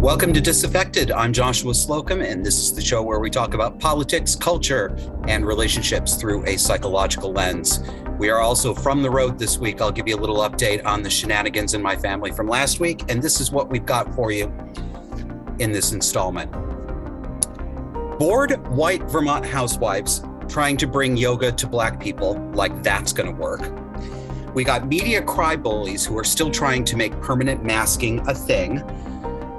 Welcome to Disaffected. I'm Joshua Slocum, and this is the show where we talk about politics, culture, and relationships through a psychological lens. We are also from the road this week. I'll give you a little update on the shenanigans in my family from last week, and this is what we've got for you in this installment. Bored white Vermont housewives trying to bring yoga to Black people, like that's going to work. We got media crybullies who are still trying to make permanent masking a thing.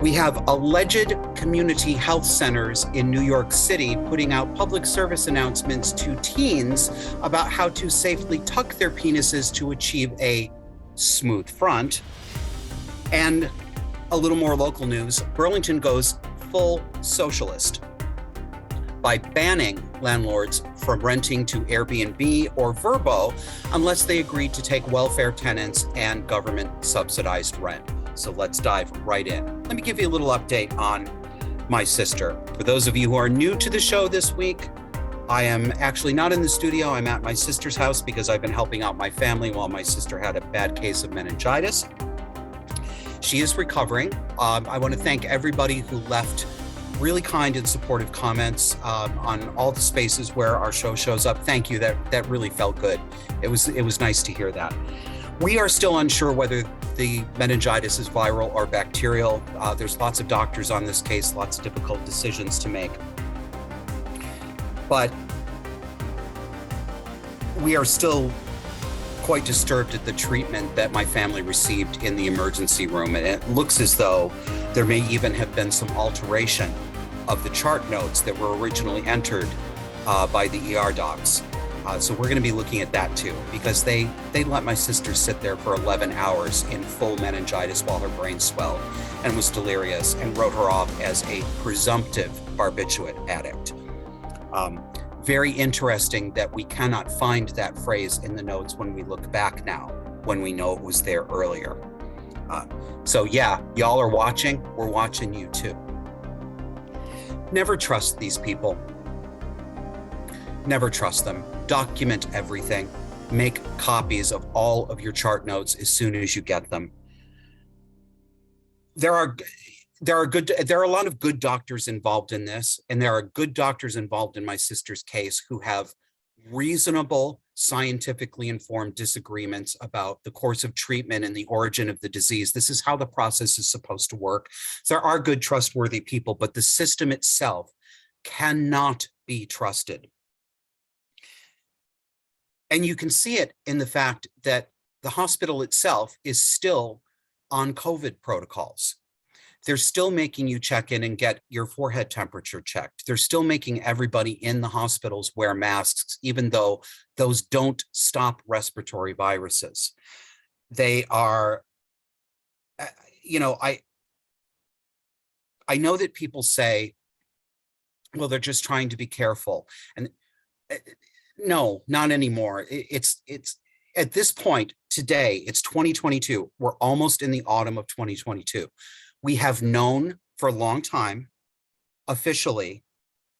We have alleged community health centers in New York City putting out public service announcements to teens about how to safely tuck their penises to achieve a smooth front. And a little more local news, Burlington goes full socialist by banning landlords from renting to Airbnb or Vrbo unless they agree to take welfare tenants and government subsidized rent. So let's dive right in. Let me give you a little update on my sister. For those of you who are new to the show this week, I am actually not in the studio. I'm at my sister's house because I've been helping out my family while my sister had a bad case of meningitis. She is recovering. I want to thank everybody who left really kind and supportive comments on all the spaces where our show shows up. Thank you. That really felt good. It was nice to hear that. We are still unsure whether the meningitis is viral or bacterial. There's lots of doctors on this case, lots of difficult decisions to make. But we are still quite disturbed at the treatment that my family received in the emergency room. And it looks as though there may even have been some alteration of the chart notes that were originally entered by the ER docs. So we're going to be looking at that too, because they let my sister sit there for 11 hours in full meningitis while her brain swelled and was delirious, and wrote her off as a presumptive barbiturate addict. Very interesting that we cannot find that phrase in the notes when we look back now, when we know it was there earlier. So yeah, y'all are watching. We're watching you too. Never trust these people. Never trust them. Document everything. Make copies of all of your chart notes as soon as you get them. There are a lot of good doctors involved in this, and there are good doctors involved in my sister's case who have reasonable, scientifically informed disagreements about the course of treatment and the origin of the disease. This is how the process is supposed to work. There are good, trustworthy people, but the system itself cannot be trusted. And you can see it in the fact that the hospital itself is still on COVID protocols. They're still making you check in and get your forehead temperature checked. They're still making everybody in the hospitals wear masks, even though those don't stop respiratory viruses. They are, I know that people say, well, they're just trying to be careful. And no, not anymore. It's at this point today, it's 2022. We're almost in the autumn of 2022. We have known for a long time, officially,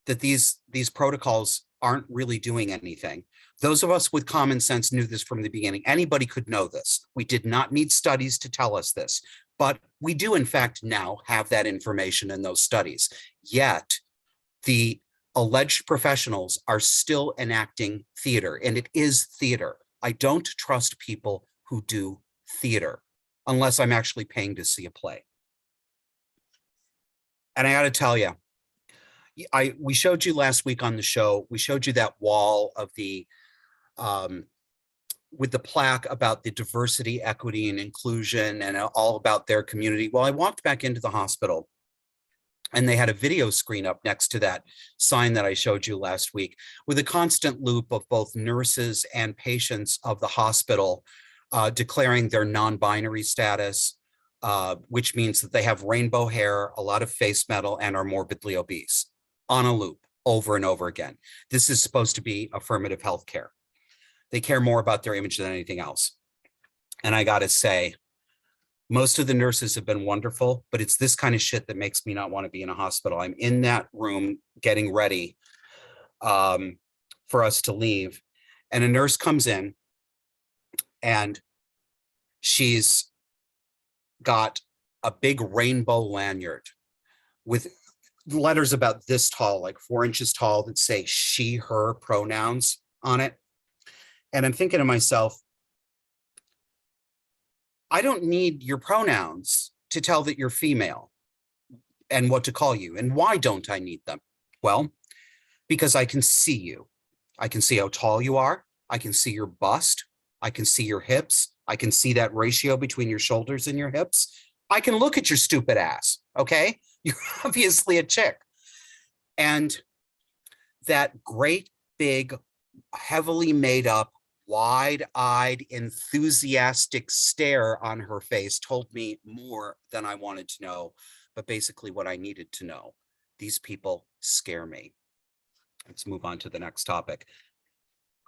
that these protocols aren't really doing anything. Those of us with common sense knew this from the beginning. Anybody could know this. We did not need studies to tell us this, but we do in fact now have that information in those studies. Yet the alleged professionals are still enacting theater, and it is theater. I don't trust people who do theater unless I'm actually paying to see a play. And I got to tell you, we showed you last week on the show, we showed you that wall of the, with the plaque about the diversity, equity, and inclusion, and all about their community. Well, I walked back into the hospital, and they had a video screen up next to that sign that I showed you last week, with a constant loop of both nurses and patients of the hospital declaring their non-binary status, which means that they have rainbow hair, a lot of face metal, and are morbidly obese, on a loop over and over again. This is supposed to be affirmative health care. They care more about their image than anything else. And I gotta say, most of the nurses have been wonderful, but it's this kind of shit that makes me not want to be in a hospital. I'm in that room getting ready for us to leave, and a nurse comes in, and she's got a big rainbow lanyard with letters about this tall, like 4 inches tall, that say she, her pronouns on it. And I'm thinking to myself, I don't need your pronouns to tell that you're female and what to call you. And why don't I need them? Well, because I can see you. I can see how tall you are. I can see your bust. I can see your hips. I can see that ratio between your shoulders and your hips. I can look at your stupid ass, okay? You're obviously a chick. And that great big, heavily made up, wide-eyed, enthusiastic stare on her face told me more than I wanted to know, but basically what I needed to know. These people scare me. Let's move on to the next topic.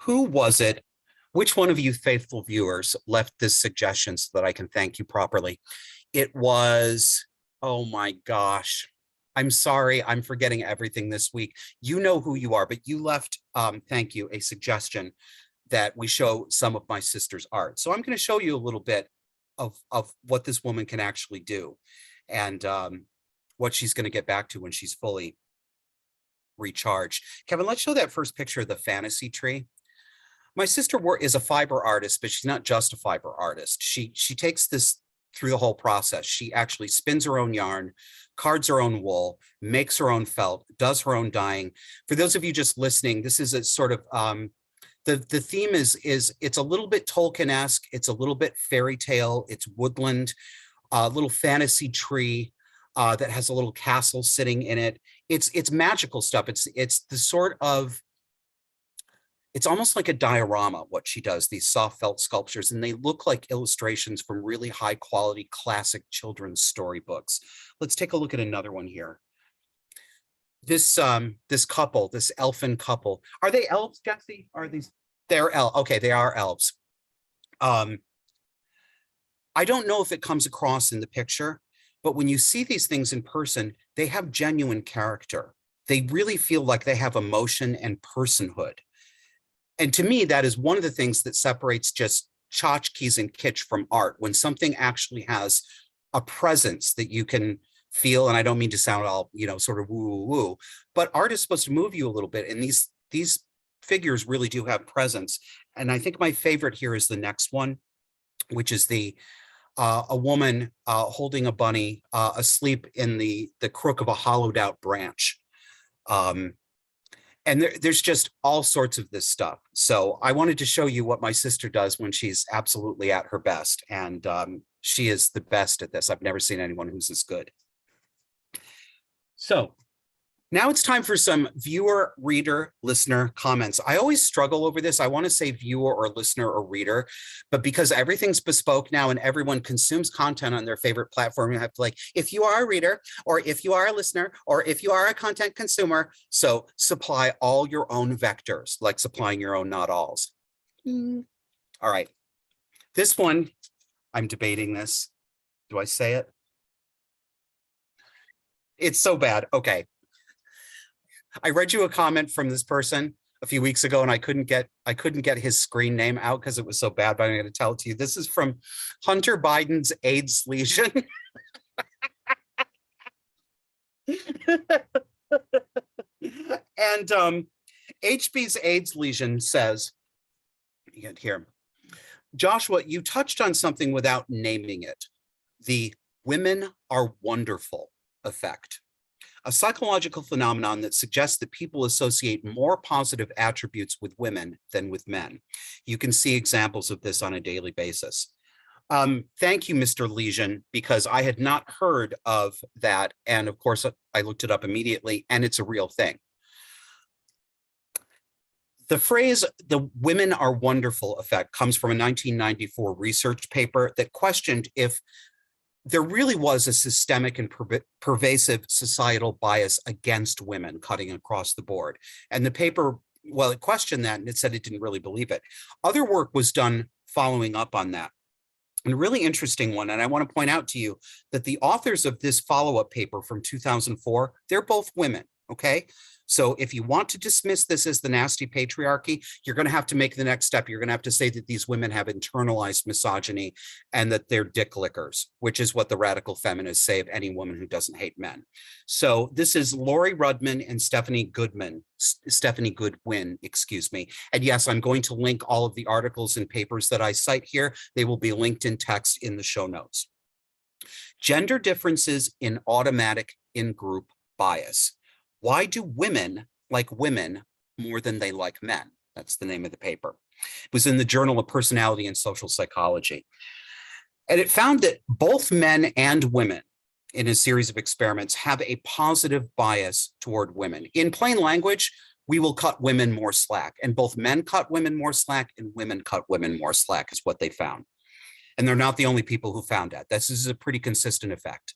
Who was it? Which one of you faithful viewers left this suggestion so that I can thank you properly? It was, oh my gosh. I'm sorry, I'm forgetting everything this week. You know who you are, but you left, thank you, a suggestion that we show some of my sister's art. So I'm going to show you a little bit of what this woman can actually do and what she's going to get back to when she's fully recharged. Kevin, let's show that first picture of the fantasy tree. My sister is a fiber artist, but she's not just a fiber artist. She takes this through the whole process. She actually spins her own yarn, cards her own wool, makes her own felt, does her own dyeing. For those of you just listening, this is a sort of, the theme is it's a little bit Tolkien-esque, it's a little bit fairy tale, it's woodland, a little fantasy tree that has a little castle sitting in it. It's magical stuff. It's the sort of, it's almost like a diorama, what she does, these soft felt sculptures, and they look like illustrations from really high quality classic children's storybooks. Let's take a look at another one here. This couple, this elfin couple, are they elves, Jesse? Are these, they're elves, okay, they are elves. I don't know if it comes across in the picture, but when you see these things in person, they have genuine character. They really feel like they have emotion and personhood. And to me, that is one of the things that separates just tchotchkes and kitsch from art, when something actually has a presence that you can feel. And I don't mean to sound all, sort of woo-woo-woo, but art is supposed to move you a little bit. And these figures really do have presence. And I think my favorite here is the next one, which is a woman holding a bunny asleep in the crook of a hollowed out branch. And there's just all sorts of this stuff. So I wanted to show you what my sister does when she's absolutely at her best. And she is the best at this. I've never seen anyone who's as good. So now it's time for some viewer, reader, listener comments. I always struggle over this. I want to say viewer or listener or reader, but because everything's bespoke now and everyone consumes content on their favorite platform, you have to if you are a reader or if you are a listener or if you are a content consumer, so supply all your own vectors, like supplying your own not alls. All right. This one, I'm debating this. Do I say it? It's so bad. Okay. I read you a comment from this person a few weeks ago, and I couldn't get his screen name out because it was so bad, but I'm going to tell it to you. This is from Hunter Biden's AIDS lesion. And HB's AIDS lesion says, here, Joshua, you touched on something without naming it, the women are wonderful effect. A psychological phenomenon that suggests that people associate more positive attributes with women than with men. You can see examples of this on a daily basis. Thank you, Mr. Lesion, because I had not heard of that. And of course, I looked it up immediately, and it's a real thing. The phrase, the women are wonderful effect, comes from a 1994 research paper that questioned if there really was a systemic and pervasive societal bias against women cutting across the board. And the paper, well, it questioned that and it said it didn't really believe it. Other work was done following up on that. And a really interesting one, and I want to point out to you that the authors of this follow-up paper from 2004, they're both women, okay? So if you want to dismiss this as the nasty patriarchy, you're going to have to make the next step. You're going to have to say that these women have internalized misogyny and that they're dick lickers, which is what the radical feminists say of any woman who doesn't hate men. So this is Lori Rudman and Stephanie Goodwin, excuse me. And yes, I'm going to link all of the articles and papers that I cite here. They will be linked in text in the show notes. Gender differences in automatic in-group bias. Why do women like women more than they like men? That's the name of the paper. It was in the Journal of Personality and Social Psychology. And it found that both men and women in a series of experiments have a positive bias toward women. In plain language, we will cut women more slack, and both men cut women more slack and women cut women more slack is what they found. And they're not the only people who found that. This is a pretty consistent effect.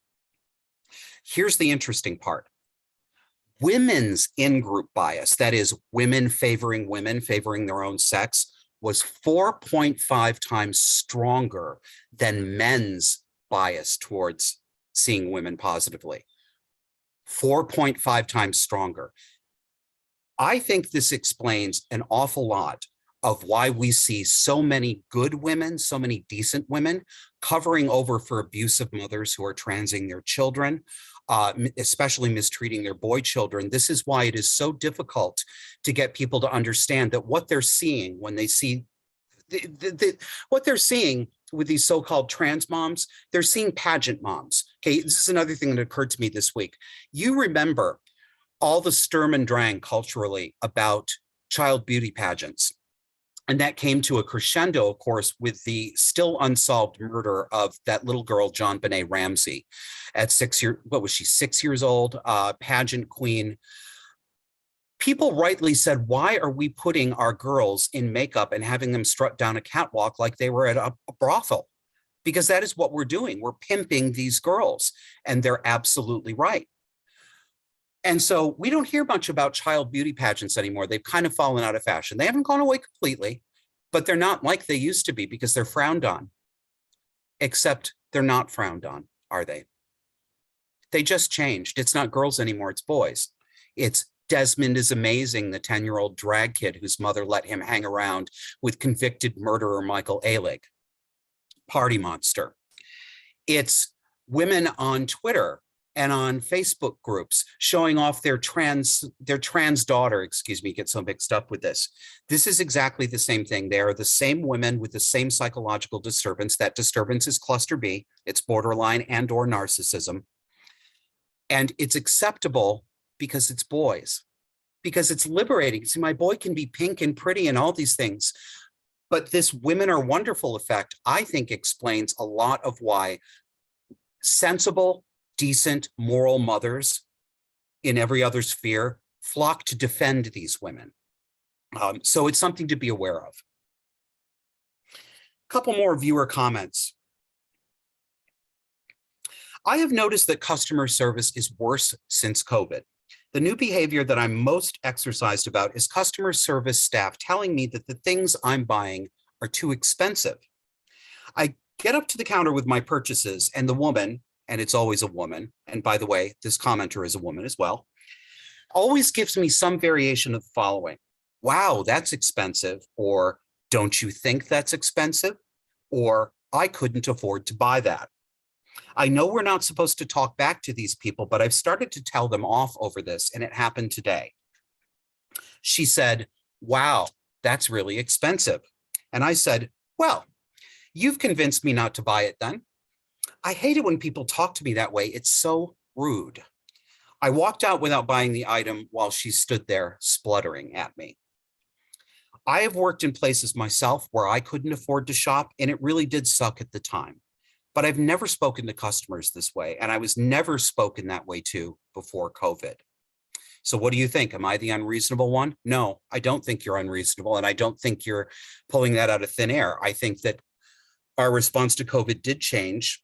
Here's the interesting part. Women's in-group bias, that is women favoring their own sex, was 4.5 times stronger than men's bias towards seeing women positively. 4.5 times stronger. I think this explains an awful lot of why we see so many good women, so many decent women covering over for abusive mothers who are transing their children, especially mistreating their boy children. This is why it is so difficult to get people to understand that what they're seeing when they see what they're seeing with these so-called trans moms, they're seeing pageant moms. Okay, this is another thing that occurred to me this week. You remember all the Sturm and Drang culturally about child beauty pageants. And that came to a crescendo, of course, with the still unsolved murder of that little girl, JonBenet Ramsey, at 6 years, what was she, 6 years old, pageant queen. People rightly said, why are we putting our girls in makeup and having them strut down a catwalk like they were at a brothel? Because that is what we're doing. We're pimping these girls, and they're absolutely right. And so we don't hear much about child beauty pageants anymore. They've kind of fallen out of fashion. They haven't gone away completely, but they're not like they used to be because they're frowned on. Except they're not frowned on, are they? They just changed. It's not girls anymore, it's boys. It's Desmond is Amazing, the 10-year-old drag kid whose mother let him hang around with convicted murderer Michael Alig. Party monster. It's women on Twitter and on Facebook groups showing off their trans daughter, excuse me, get so mixed up with this. This is exactly the same thing. They are the same women with the same psychological disturbance. That disturbance is cluster B. It's borderline and or narcissism. And it's acceptable because it's boys, because it's liberating. See, my boy can be pink and pretty and all these things. But this women are wonderful effect, I think, explains a lot of why sensible, decent, moral mothers in every other sphere flock to defend these women. So it's something to be aware of. A couple more viewer comments. I have noticed that customer service is worse since COVID. The new behavior that I'm most exercised about is customer service staff telling me that the things I'm buying are too expensive. I get up to the counter with my purchases and the woman, and it's always a woman, and by the way, this commenter is a woman as well, always gives me some variation of the following. Wow, that's expensive, or don't you think that's expensive? Or I couldn't afford to buy that. I know we're not supposed to talk back to these people, but I've started to tell them off over this, and it happened today. She said, wow, that's really expensive. And I said, well, you've convinced me not to buy it then. I hate it when people talk to me that way. It's so rude. I walked out without buying the item while she stood there spluttering at me. I have worked in places myself where I couldn't afford to shop, and it really did suck at the time. But I've never spoken to customers this way, and I was never spoken that way to before COVID. So what do you think? Am I the unreasonable one? No, I don't think you're unreasonable, and I don't think you're pulling that out of thin air. I think that our response to COVID did change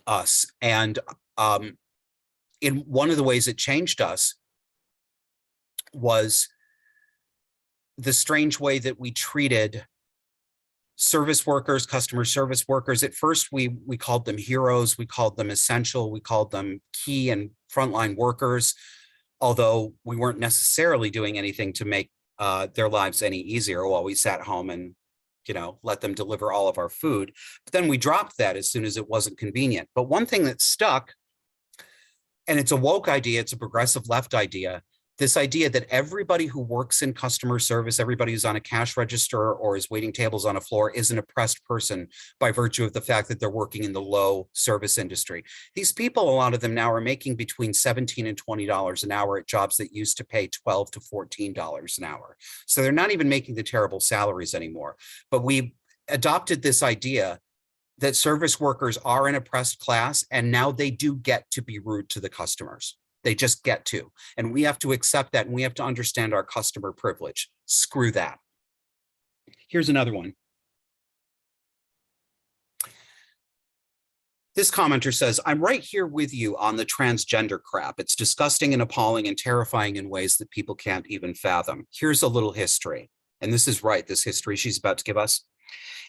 us. And in one of the ways it changed us was the strange way that we treated service workers, customer service workers. At first, we called them heroes, we called them essential, we called them key and frontline workers. although we weren't necessarily doing anything to make their lives any easier while we sat home and, let them deliver all of our food. But then we dropped that as soon as it wasn't convenient. But one thing that stuck, and it's a woke idea, it's a progressive left idea, this idea that everybody who works in customer service, everybody who's on a cash register or is waiting tables on a floor is an oppressed person by virtue of the fact that they're working in the low service industry. These people, a lot of them now are making between $17 and $20 an hour at jobs that used to pay $12 to $14 an hour. So they're not even making the terrible salaries anymore. But we adopted this idea that service workers are an oppressed class, and now they do get to be rude to the customers. They just get to. And we have to accept that, and we have to understand our customer privilege. Screw that. Here's another one. This commenter says, I'm right here with you on the transgender crap. It's disgusting and appalling and terrifying in ways that people can't even fathom. Here's a little history. And this is right, this history she's about to give us.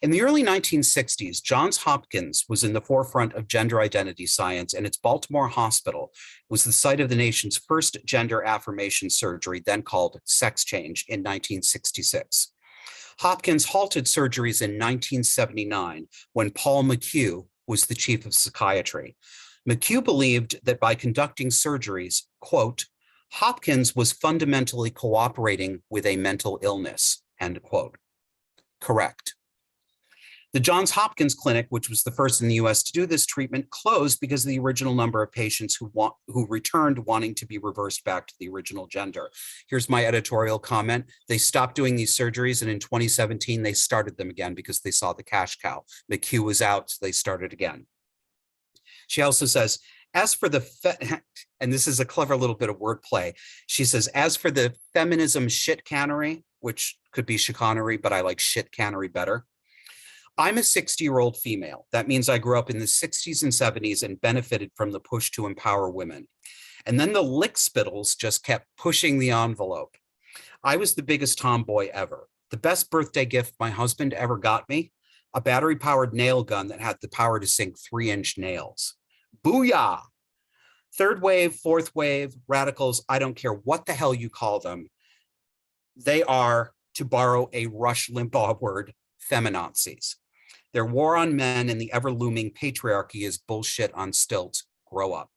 In the early 1960s, Johns Hopkins was in the forefront of gender identity science, and its Baltimore Hospital was the site of the nation's first gender affirmation surgery, then called sex change, in 1966. Hopkins halted surgeries in 1979 when Paul McHugh was the chief of psychiatry. McHugh believed that by conducting surgeries, quote, Hopkins was fundamentally cooperating with a mental illness, end quote. Correct. The Johns Hopkins Clinic, which was the first in the US to do this treatment, closed because of the original number of patients who returned wanting to be reversed back to the original gender. Here's my editorial comment. They stopped doing these surgeries, and in 2017, they started them again because they saw the cash cow. McHugh was out, so they started again. She also says, as for the, and this is a clever little bit of wordplay, she says, as for the feminism shit cannery, which could be chicanery, but I like shit cannery better. I'm a 60-year-old female. That means I grew up in the 60s and 70s and benefited from the push to empower women. And then the lickspittles just kept pushing the envelope. I was the biggest tomboy ever. The best birthday gift my husband ever got me, a battery-powered nail gun that had the power to sink 3-inch nails. Booyah! Third wave, fourth wave, radicals, I don't care what the hell you call them. They are, to borrow a Rush Limbaugh word, feminazis. Their war on men and the ever-looming patriarchy is bullshit on stilts. Grow up.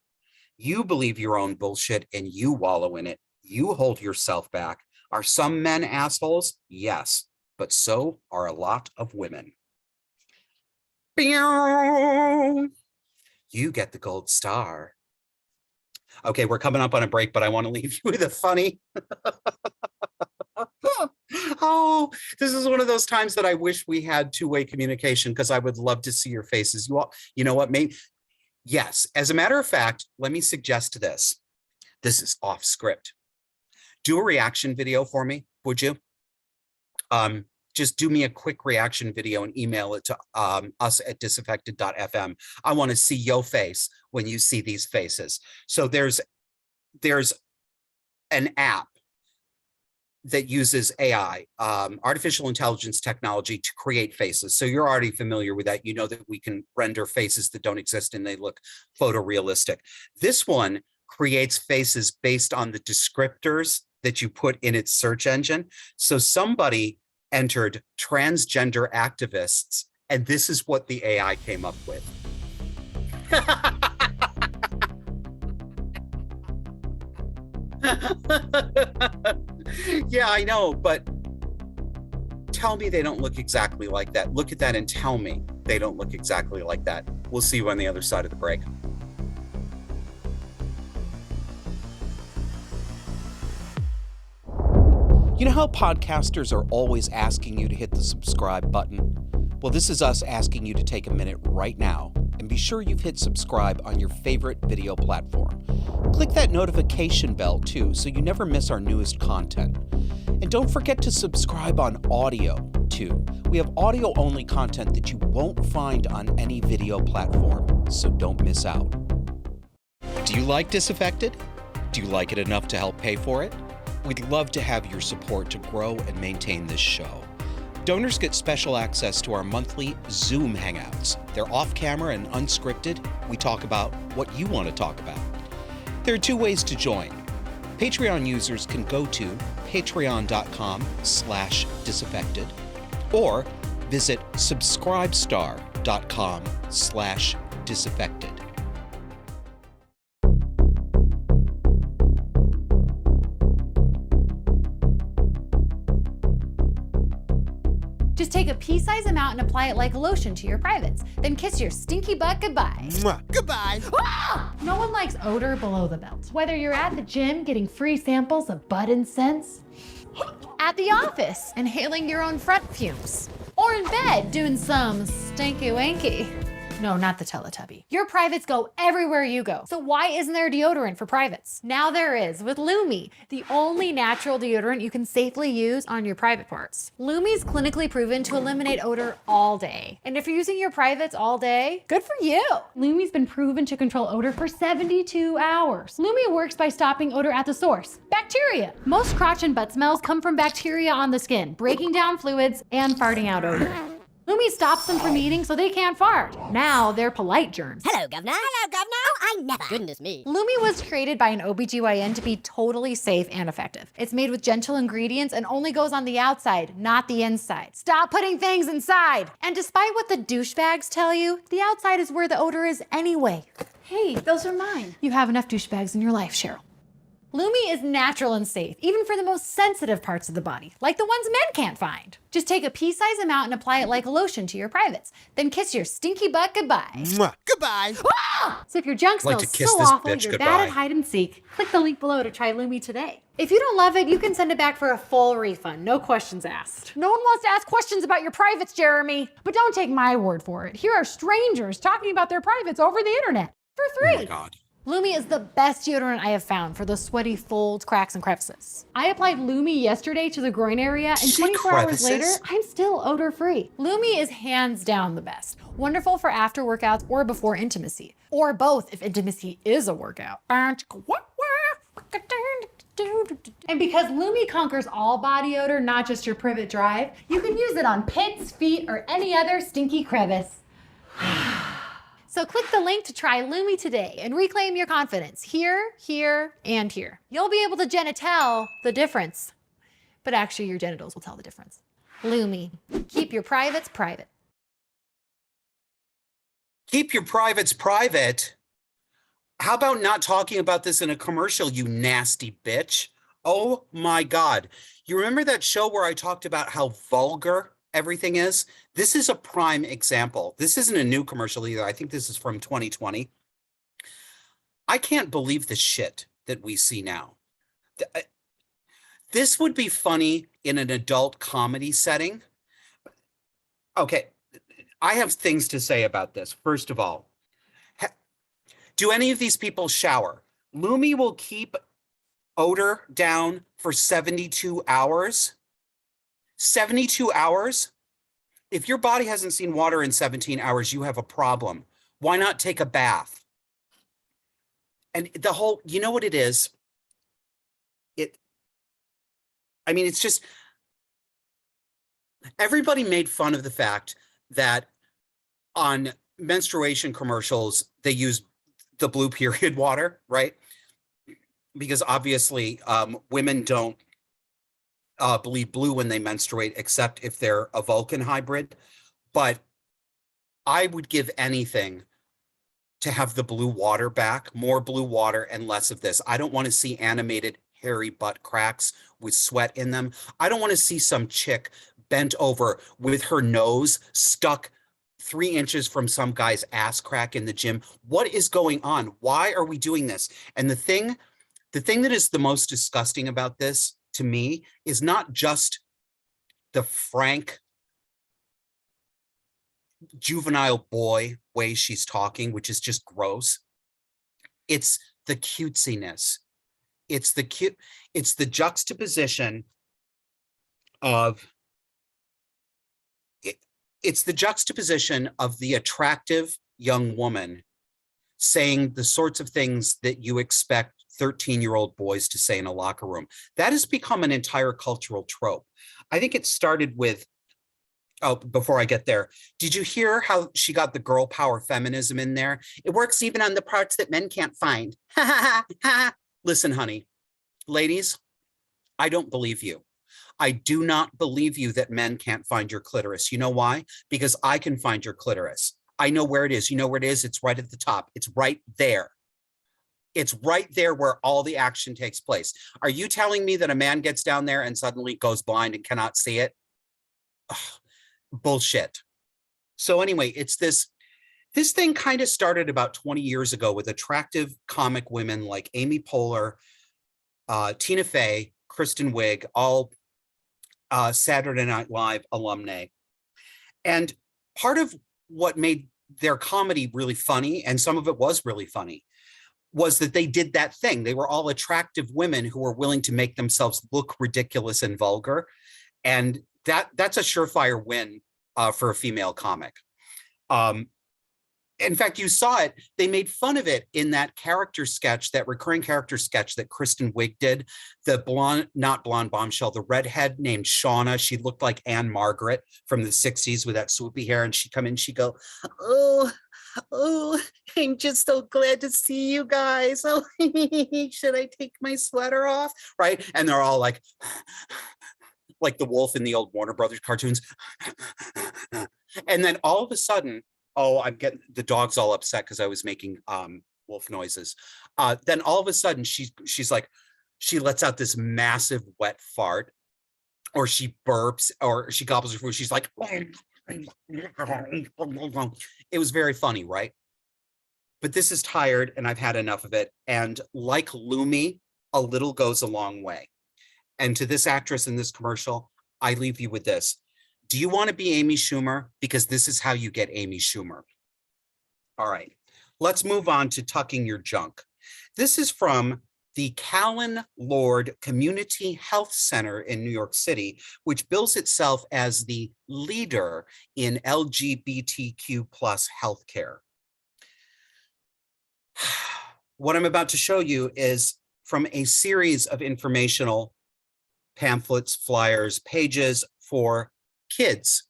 You believe your own bullshit and you wallow in it. You hold yourself back. Are some men assholes? Yes, but so are a lot of women. You get the gold star. Okay, we're coming up on a break, but I want to leave you with a funny. Oh, this is one of those times that I wish we had two-way communication because I would love to see your faces. You know what? Maybe, yes. As a matter of fact, let me suggest this. This is off script. Do a reaction video for me, would you? Just do me a quick reaction video and email it to us at disaffected.fm. I want to see your face when you see these faces. So there's an app that uses AI, artificial intelligence technology, to create faces. So you're already familiar with that. You know that we can render faces that don't exist and they look photorealistic. This one creates faces based on the descriptors that you put in its search engine. So somebody entered transgender activists, and this is what the AI came up with. Yeah, I know, but tell me they don't look exactly like that. Look at that and tell me they don't look exactly like that. We'll see you on the other side of the break. You know how podcasters are always asking you to hit the subscribe button? Well, this is us asking you to take a minute right now and be sure you've hit subscribe on your favorite video platform. Click that notification bell too so you never miss our newest content. And don't forget to subscribe on audio too. We have audio-only content that you won't find on any video platform, so don't miss out. Do you like Disaffected? Do you like it enough to help pay for it? We'd love to have your support to grow and maintain this show. Donors get special access to our monthly Zoom hangouts. They're off-camera and unscripted. We talk about what you want to talk about. There are two ways to join. Patreon users can go to patreon.com/disaffected or visit subscribestar.com/disaffected. Just take a pea-sized amount and apply it like lotion to your privates. Then kiss your stinky butt goodbye. Mwah. Goodbye. Ah! No one likes odor below the belt. Whether you're at the gym getting free samples of butt incense, at the office inhaling your own front fumes, or in bed doing some stinky wanky. No, not the Teletubby. Your privates go everywhere you go. So why isn't there deodorant for privates? Now there is with Lumi, the only natural deodorant you can safely use on your private parts. Lumi's clinically proven to eliminate odor all day. And if you're using your privates all day, good for you. Lumi's been proven to control odor for 72 hours. Lumi works by stopping odor at the source, bacteria. Most crotch and butt smells come from bacteria on the skin, breaking down fluids and farting out odor. Lumi stops them from eating so they can't fart. Now they're polite germs. Hello, Governor. Hello, Governor. Oh, I never. Goodness me. Lumi was created by an OBGYN to be totally safe and effective. It's made with gentle ingredients and only goes on the outside, not the inside. Stop putting things inside. And despite what the douchebags tell you, the outside is where the odor is anyway. Hey, those are mine. You have enough douchebags in your life, Cheryl. Lumi is natural and safe, even for the most sensitive parts of the body, like the ones men can't find. Just take a pea-sized amount and apply it like lotion to your privates. Then kiss your stinky butt goodbye. Mwah. Goodbye. Ah! So if your junk Like smells to kiss so this awful bitch you're goodbye. bad at hide and seek, click the link below to try Lumi today. If you don't love it, you can send it back for a full refund, no questions asked. No one wants to ask questions about your privates, Jeremy. But don't take my word for it. Here are strangers talking about their privates over the internet for free. Oh my God. Lumi is the best deodorant I have found for those sweaty folds, cracks, and crevices. I applied Lumi yesterday to the groin area, and 24 hours later, I'm still odor-free. Lumi is hands down the best. Wonderful for after workouts or before intimacy. Or both if intimacy is a workout. And because Lumi conquers all body odor, not just your privet drive, you can use it on pits, feet, or any other stinky crevice. So click the link to try Lumi today and reclaim your confidence here, here, and here. You'll be able to genital the difference, but actually your genitals will tell the difference. Lumi, keep your privates private. Keep your privates private. How about not talking about this in a commercial, you nasty bitch? Oh my God. You remember that show where I talked about how vulgar everything is? This is a prime example. This isn't a new commercial either. I think this is from 2020. I can't believe the shit that we see now. This would be funny in an adult comedy setting. Okay, I have things to say about this. First of all, do any of these people shower? Lumi will keep odor down for 72 hours. 72 hours? If your body hasn't seen water in 17 hours, you have a problem. Why not take a bath? And the whole, you know what it is? It's just, everybody made fun of the fact that on menstruation commercials, they use the blue period water, right? Because obviously women don't bleed blue when they menstruate, except if they're a Vulcan hybrid. But I would give anything to have the blue water back, more blue water and less of this. I don't want to see animated hairy butt cracks with sweat in them. I don't want to see some chick bent over with her nose stuck 3 inches from some guy's ass crack in the gym. What is going on? Why are we doing this? And the thing that is the most disgusting about this to me is not just the frank juvenile boy way she's talking, which is just gross. It's the cutesiness. It's the juxtaposition of it's the juxtaposition of the attractive young woman saying the sorts of things that you expect 13-year-old boys to say in a locker room. That has become an entire cultural trope. I think it started with, before I get there, did you hear how she got the girl power feminism in there? It works even on the parts that men can't find. Listen, honey, Ladies, I don't believe you. I do not believe you that men can't find your clitoris. You know why? Because I can find your clitoris. I know where it is. You know where it is? It's right at the top. It's right there. It's right there where all the action takes place. Are you telling me that a man gets down there and suddenly goes blind and cannot see it? Ugh, bullshit. So anyway, it's this thing kind of started about 20 years ago with attractive comic women like Amy Poehler, Tina Fey, Kristen Wiig, all Saturday Night Live alumni. And part of what made their comedy really funny, and some of it was really funny, was that they did that thing. They were all attractive women who were willing to make themselves look ridiculous and vulgar. And that's a surefire win for a female comic. In fact, you saw it. They made fun of it in that character sketch, that recurring character sketch that Kristen Wiig did. The blonde, not blonde bombshell, the redhead named Shauna. She looked like Anne Margaret from the 60s with that swoopy hair. And she'd come in, she'd go, oh, I'm just so glad to see you guys. Oh, should I take my sweater off? Right? And they're all like the wolf in the old Warner Brothers cartoons. And then all of a sudden, I'm getting the dog's all upset because I was making wolf noises. Then all of a sudden she's like, she lets out this massive wet fart, or she burps, or she gobbles her food. She's like, it was very funny, right? But this is tired and I've had enough of it. And like Lumi, a little goes a long way. And to this actress in this commercial, I leave you with this. Do you want to be Amy Schumer? Because this is how you get Amy Schumer. All right, let's move on to tucking your junk. This is from the Callan Lord Community Health Center in New York City, which bills itself as the leader in LGBTQ plus healthcare. What I'm about to show you is from a series of informational pamphlets, flyers, pages for kids.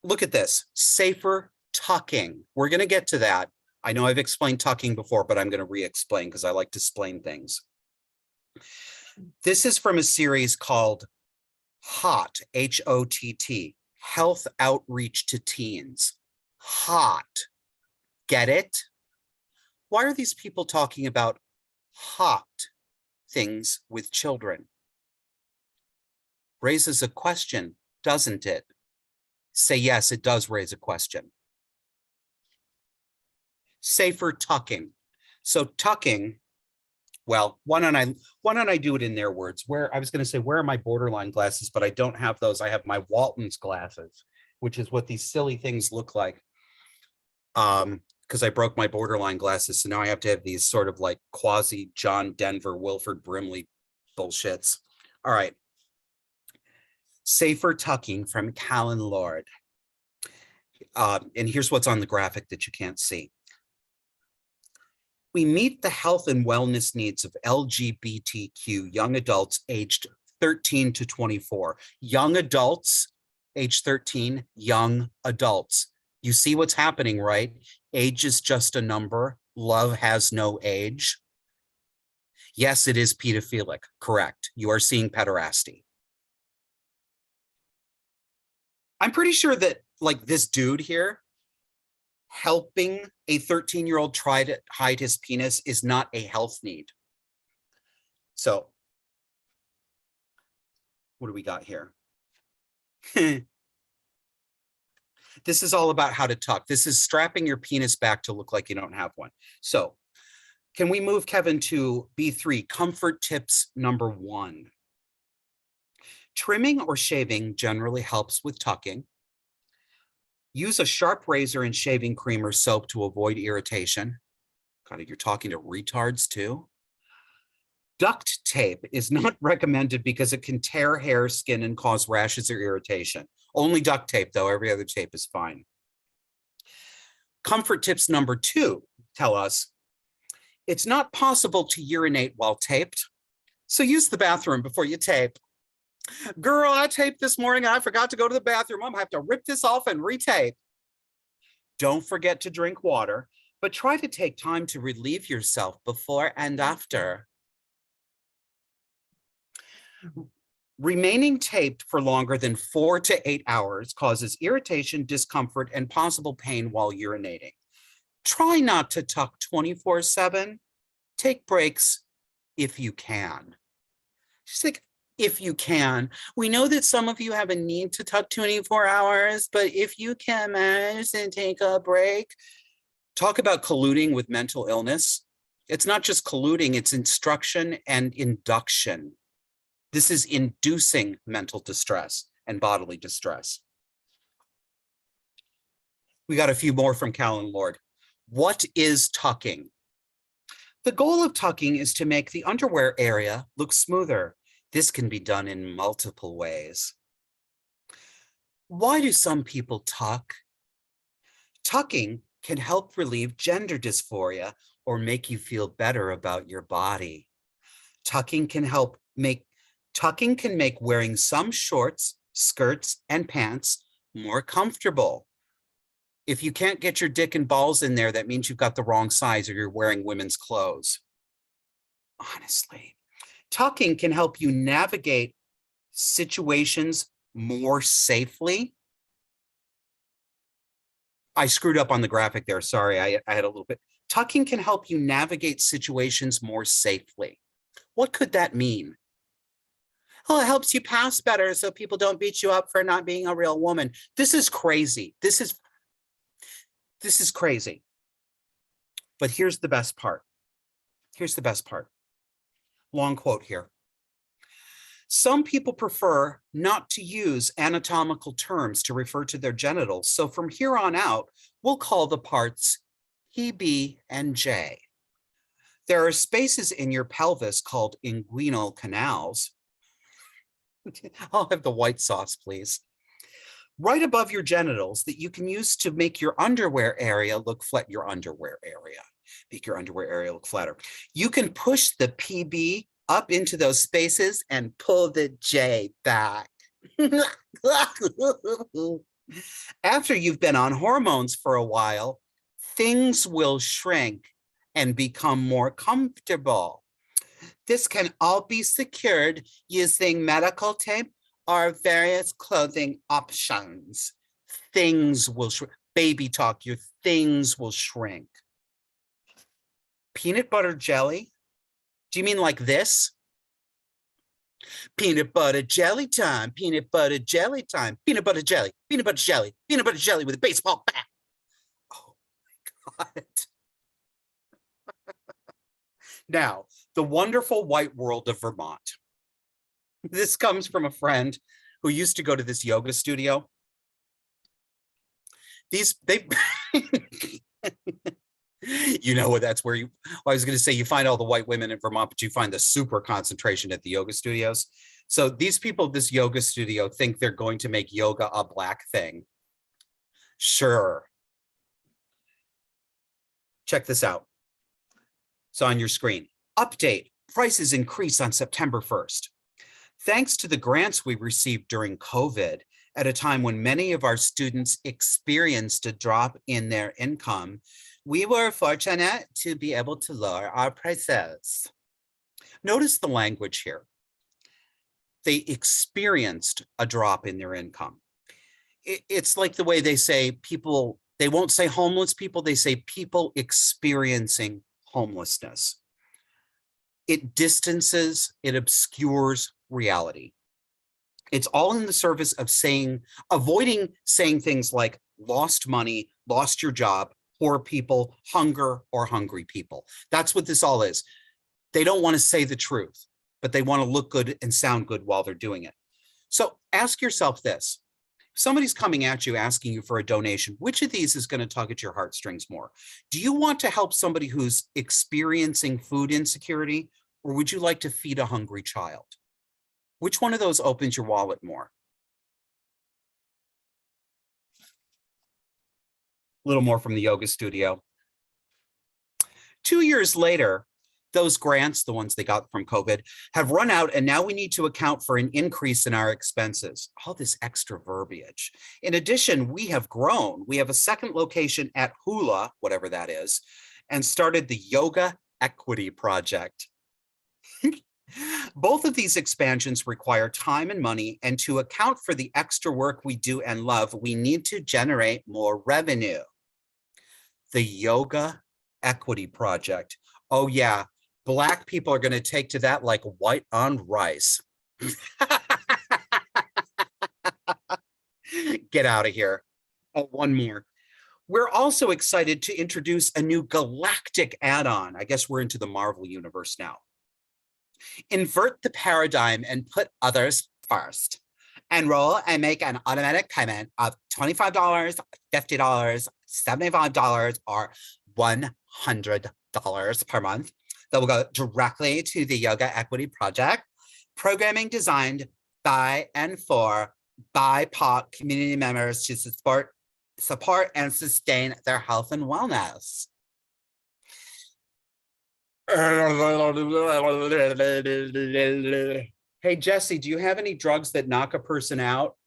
Look at this, safer tucking. We're going to get to that. I know I've explained tucking before, but I'm going to re-explain because I like to explain things. This is from a series called HOT, H-O-T-T, Health Outreach to Teens. HOT. Get it? Why are these people talking about hot things with children? Raises a question, doesn't it? Say yes, it does raise a question. Safer tucking. So tucking, well, why don't I do it in their words? Where I was going to say, where are my borderline glasses? But I don't have those. I have my Walton's glasses, which is what these silly things look like. Because I broke my borderline glasses, so now I have to have these sort of like quasi John Denver, Wilford Brimley bullshits. All right. Safer tucking from Callan Lord. And here's what's on the graphic that you can't see. We meet the health and wellness needs of LGBTQ young adults aged 13 to 24. Young adults, age 13, young adults. You see what's happening, right? Age is just a number. Love has no age. Yes, it is pedophilic. Correct. You are seeing pederasty. I'm pretty sure that like this dude here helping a 13-year-old try to hide his penis is not a health need. So what do we got here? This is all about how to tuck. This is strapping your penis back to look like you don't have one. So can we move, Kevin, to B3, comfort tips number 1. Trimming or shaving generally helps with tucking. Use a sharp razor and shaving cream or soap to avoid irritation. God, you're talking to retards too. Duct tape is not recommended because it can tear hair, skin, and cause rashes or irritation. Only duct tape, though. Every other tape is fine. Comfort tips number 2 tell us it's not possible to urinate while taped, so use the bathroom before you tape. Girl, I taped this morning and I forgot to go to the bathroom. I'm gonna have to rip this off and retape. Don't forget to drink water, but try to take time to relieve yourself before and after. Remaining taped for longer than 4 to 8 hours causes irritation, discomfort, and possible pain while urinating. Try not to tuck 24/7. Take breaks if you can. She's like, if you can. We know that some of you have a need to tuck 24 hours, but if you can manage and take a break. Talk about colluding with mental illness. It's not just colluding, it's instruction and induction. This is inducing mental distress and bodily distress. We got a few more from Callan Lord. What is tucking? The goal of tucking is to make the underwear area look smoother. This can be done in multiple ways. Why do some people tuck? Tucking can help relieve gender dysphoria or make you feel better about your body. Tucking can make wearing some shorts, skirts, and pants more comfortable. If you can't get your dick and balls in there, that means you've got the wrong size or you're wearing women's clothes. Honestly, tucking can help you navigate situations more safely. I screwed up on the graphic there. Sorry, I had a little bit. Tucking can help you navigate situations more safely. What could that mean? Oh, it helps you pass better so people don't beat you up for not being a real woman. This is crazy. This is crazy. But here's the best part. Here's the best part. Long quote here. Some people prefer not to use anatomical terms to refer to their genitals. So from here on out, we'll call the parts He, B, and J. There are spaces in your pelvis called inguinal canals. I'll have the white sauce, please. Right above your genitals that you can use to make your underwear area look flat. Make your underwear area look flatter. You can push the PB up into those spaces and pull the J back. After you've been on hormones for a while, things will shrink and become more comfortable. This can all be secured using medical tape or various clothing options. Things will shrink. Baby talk, your things will shrink. Peanut butter jelly? Do you mean like this? Peanut butter jelly time, peanut butter jelly time, peanut butter jelly, peanut butter jelly, peanut butter jelly with a baseball bat. Oh my God. Now, the wonderful white world of Vermont. This comes from a friend who used to go to this yoga studio. You know what? That's where I was going to say you find all the white women in Vermont, but you find the super concentration at the yoga studios. So these people at this yoga studio think they're going to make yoga a black thing. Sure. Check this out. So on your screen, update, prices increase on September 1st. Thanks to the grants we received during COVID, at a time when many of our students experienced a drop in their income, we were fortunate to be able to lower our prices. Notice the language here. They experienced a drop in their income. It's like the way they say people, they won't say homeless people, they say people experiencing homelessness. It distances, it obscures reality. It's all in the service of avoiding saying things like lost money, lost your job, poor people, hunger, or hungry people. That's what this all is. They don't want to say the truth, but they want to look good and sound good while they're doing it. So ask yourself this. If somebody's coming at you asking you for a donation, which of these is going to tug at your heartstrings more? Do you want to help somebody who's experiencing food insecurity, or would you like to feed a hungry child? Which one of those opens your wallet more? A little more from the yoga studio. 2 years later, those grants, the ones they got from COVID, have run out, and now we need to account for an increase in our expenses. All this extra verbiage. In addition, we have grown. We have a second location at Hula, whatever that is, and started the Yoga Equity Project. Both of these expansions require time and money, and to account for the extra work we do and love, we need to generate more revenue. The Yoga Equity Project. Oh yeah, Black people are going to take to that like white on rice. Get out of here. Oh, one more. We're also excited to introduce a new galactic add-on. I guess we're into the Marvel universe now. Invert the paradigm and put others first. Enroll and make an automatic payment of $25, $50, $75, or $100 per month that will go directly to the Yoga Equity Project, programming designed by and for BIPOC community members to support and sustain their health and wellness. Hey, Jesse, do you have any drugs that knock a person out?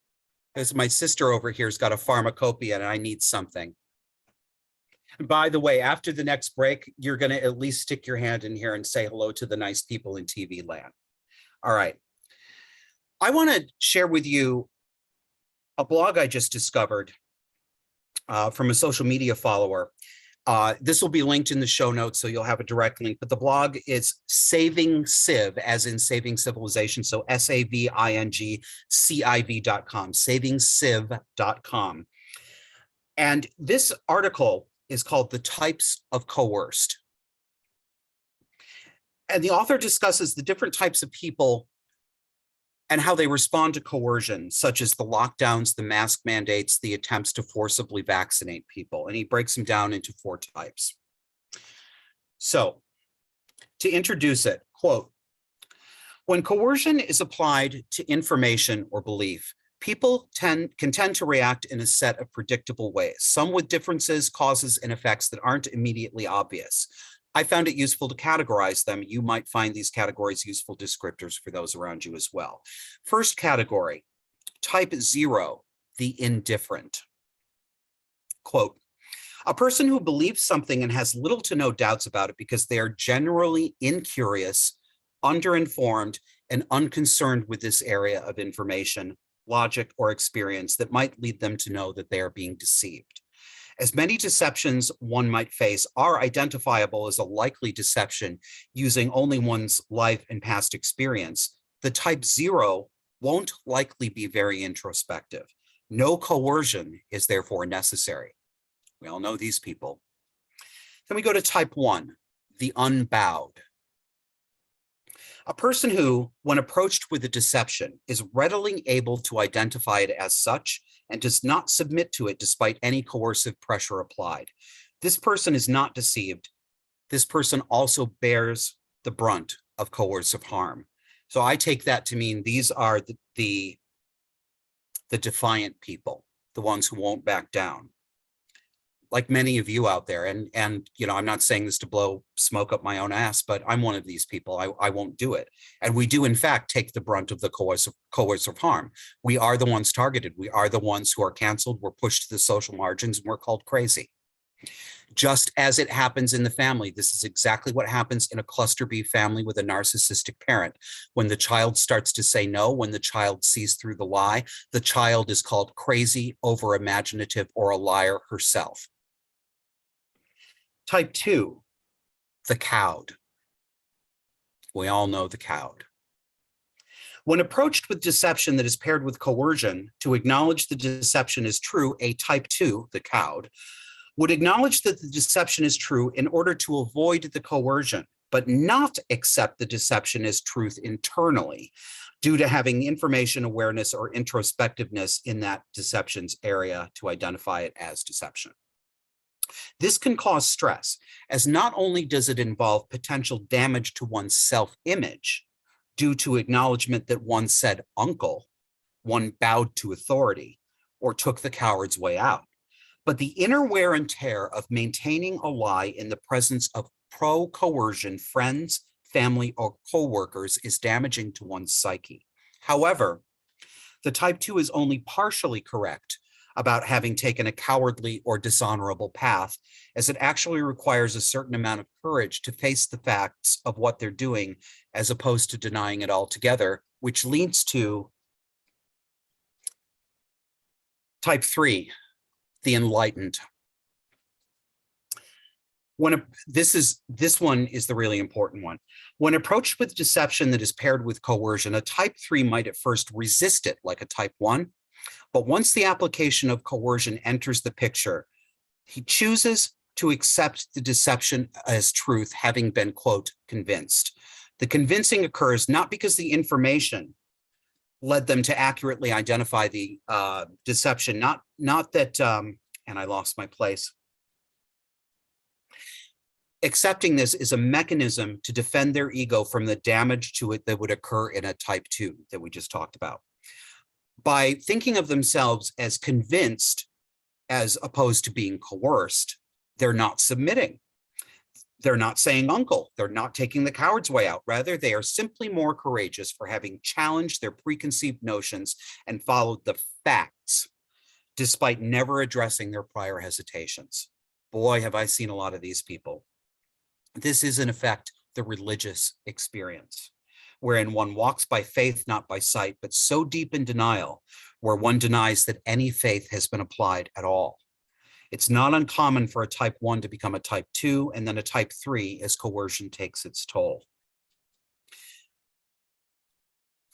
Because my sister over here's got a pharmacopoeia and I need something. By the way, after the next break, you're going to at least stick your hand in here and say hello to the nice people in TV land. All right. I want to share with you a blog I just discovered from a social media follower. This will be linked in the show notes, so you'll have a direct link. But the blog is Saving Civ, as in Saving Civilization. So SAVINGCIV.com, savingciv.com. And this article is called The Types of Coerced. And the author discusses the different types of people and how they respond to coercion, such as the lockdowns, the mask mandates, the attempts to forcibly vaccinate people. And he breaks them down into 4 types. So to introduce it, quote, when coercion is applied to information or belief, people can tend to react in a set of predictable ways, some with differences, causes, and effects that aren't immediately obvious. I found it useful to categorize them. You might find these categories useful descriptors for those around you as well. First category, type 0, the indifferent. Quote, a person who believes something and has little to no doubts about it because they are generally incurious, underinformed, and unconcerned with this area of information, logic, or experience that might lead them to know that they are being deceived. As many deceptions one might face are identifiable as a likely deception using only one's life and past experience, the type 0 won't likely be very introspective. No coercion is therefore necessary. We all know these people. Then we go to type 1, the unbowed. A person who, when approached with a deception, is readily able to identify it as such and does not submit to it despite any coercive pressure applied. This person is not deceived. This person also bears the brunt of coercive harm. So I take that to mean these are the defiant people, the ones who won't back down. Like many of you out there, and you know, I'm not saying this to blow smoke up my own ass, but I'm one of these people. I won't do it. And we do, in fact, take the brunt of the coercive harm. We are the ones targeted. We are the ones who are canceled. We're pushed to the social margins, and we're called crazy. Just as it happens in the family, this is exactly what happens in a cluster B family with a narcissistic parent. When the child starts to say no, when the child sees through the lie, the child is called crazy, over-imaginative, or a liar herself. Type 2, the cowed. We all know the cowed. When approached with deception that is paired with coercion, to acknowledge the deception is true, a type 2, the cowed, would acknowledge that the deception is true in order to avoid the coercion, but not accept the deception as truth internally due to having information awareness or introspectiveness in that deception's area to identify it as deception. This can cause stress, as not only does it involve potential damage to one's self-image due to acknowledgement that one said uncle, one bowed to authority, or took the coward's way out, but the inner wear and tear of maintaining a lie in the presence of pro-coercion friends, family, or co-workers is damaging to one's psyche. However, the type 2 is only partially correct about having taken a cowardly or dishonorable path, as it actually requires a certain amount of courage to face the facts of what they're doing as opposed to denying it altogether, which leads to type 3, the enlightened. This one is the really important one. When approached with deception that is paired with coercion, a type 3 might at first resist it like a type 1, but once the application of coercion enters the picture, he chooses to accept the deception as truth, having been, quote, convinced. The convincing occurs not because the information led them to accurately identify the deception, not that, and I lost my place. Accepting this is a mechanism to defend their ego from the damage to it that would occur in a type 2 that we just talked about. By thinking of themselves as convinced as opposed to being coerced, they're not submitting. They're not saying uncle. They're not taking the coward's way out. Rather, they are simply more courageous for having challenged their preconceived notions and followed the facts, despite never addressing their prior hesitations. Boy, have I seen a lot of these people. This is, in effect, the religious experience, wherein one walks by faith, not by sight, but so deep in denial, where one denies that any faith has been applied at all. It's not uncommon for a type 1 to become a type 2 and then a type 3 as coercion takes its toll.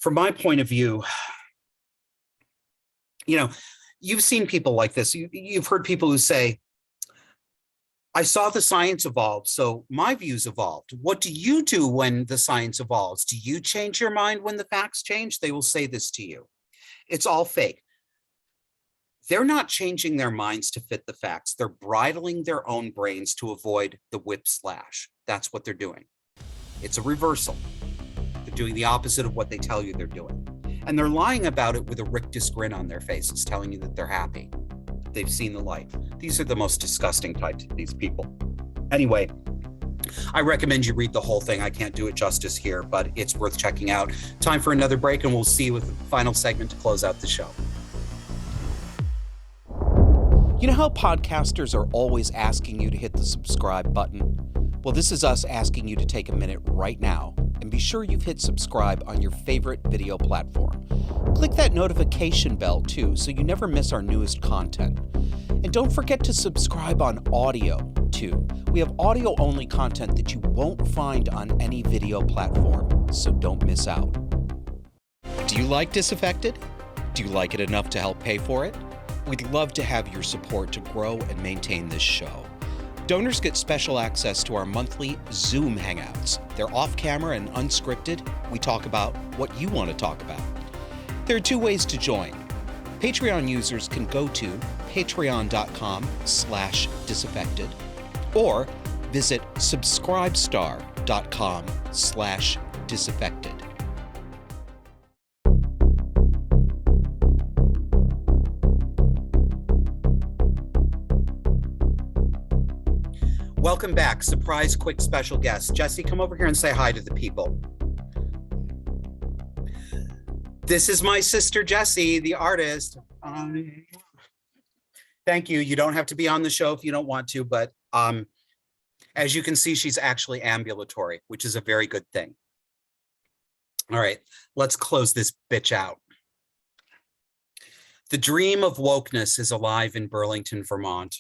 From my point of view, you've seen people like this. You've heard people who say, I saw the science evolve, so my views evolved. What do you do when the science evolves? Do you change your mind when the facts change? They will say this to you. It's all fake. They're not changing their minds to fit the facts. They're bridling their own brains to avoid the whip slash. That's what they're doing. It's a reversal. They're doing the opposite of what they tell you they're doing. And they're lying about it with a rictus grin on their faces, telling you that they're happy. They've seen the light. These are the most disgusting types of these people. Anyway, I recommend you read the whole thing. I can't do it justice here, but it's worth checking out. Time for another break, and we'll see you with the final segment to close out the show. You know how podcasters are always asking you to hit the subscribe button? Well, this is us asking you to take a minute right now and be sure you've hit subscribe on your favorite video platform. Click that notification bell too so you never miss our newest content. And don't forget to subscribe on audio too. We have audio-only content that you won't find on any video platform, so don't miss out. Do you like Disaffected? Do you like it enough to help pay for it? We'd love to have your support to grow and maintain this show. Donors get special access to our monthly Zoom Hangouts. They're off-camera and unscripted. We talk about what you want to talk about. There are 2 ways to join. Patreon users can go to patreon.com/disaffected or visit subscribestar.com/disaffected. Welcome back. Surprise, quick special guest. Jesse, come over here and say hi to the people. This is my sister, Jessie, the artist. Thank you. You don't have to be on the show if you don't want to, but as you can see, she's actually ambulatory, which is a very good thing. All right, let's close this bitch out. The dream of wokeness is alive in Burlington, Vermont.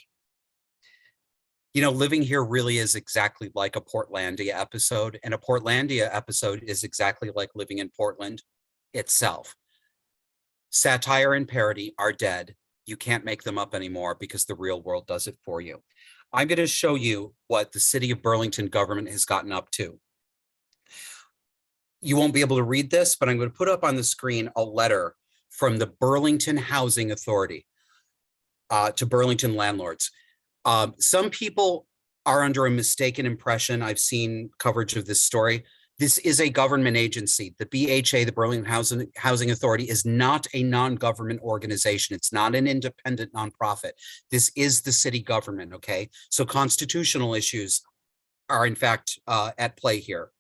Living here really is exactly like a Portlandia episode, and a Portlandia episode is exactly like living in Portland itself. Satire and parody are dead. You can't make them up anymore because the real world does it for you. I'm going to show you what the city of Burlington government has gotten up to. You won't be able to read this, but I'm going to put up on the screen a letter from the Burlington Housing Authority to Burlington landlords. Some people are under a mistaken impression. I've seen coverage of this story. This is a government agency. The BHA, the Burlington Housing Authority, is not a non-government organization. It's not an independent nonprofit. This is the city government, okay? So constitutional issues are in fact at play here.